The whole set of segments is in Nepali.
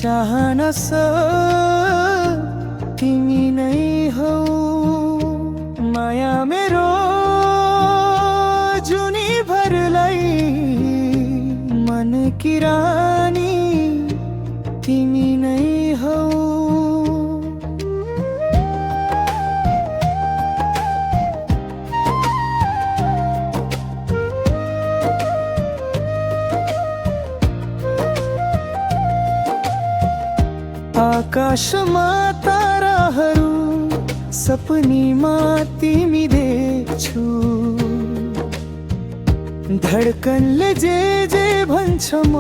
चाहनस तिमी नै हौ माया मेरो जुनी भरलाई मन की रानी तिमी नै हौ। आकाशमा ताराहरू सपनीमा तिमी देख्छु, धडकनले जे जे भन्छ म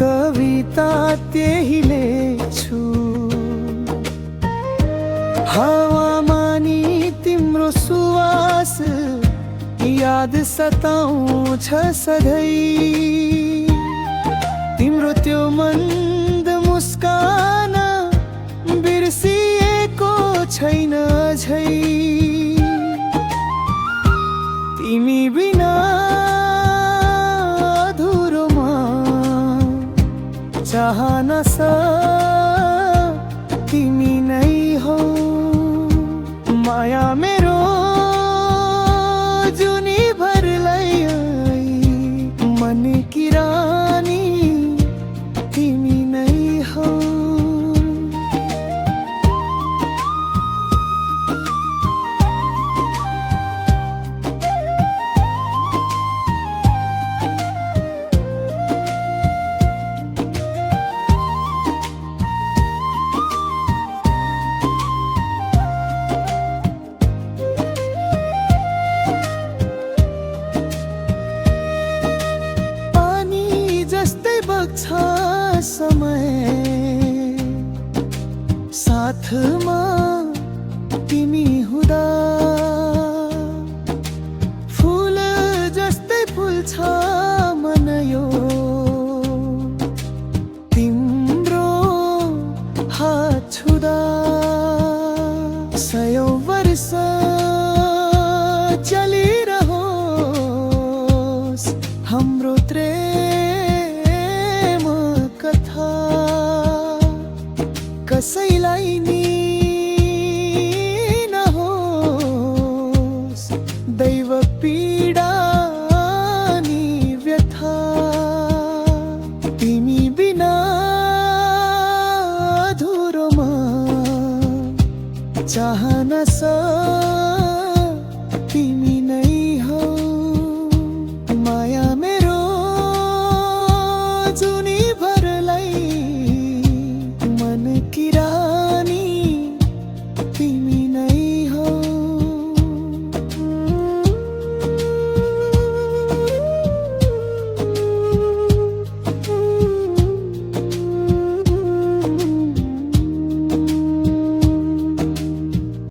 कविता त्यही लेख्छु। हावामा नि तिम्रो सुवास याद सताउँछ सधैँ, तिम्रो त्यो मन्द मुस्कान बिर्सिएको छैन अझै। तिमी बिना अधुरोमा चाहनस तिमी नै हौ माया मेरो जुनी भरलाई मन की रानी तिमी नै हौ। छ समय साथमा तिमी हुँदा, फुल जस्तै फुल्छ मन यो तिम्रो हात छुँदा। सयौं वर्ष चलिरहोस् हाम्रो कसैलाई नि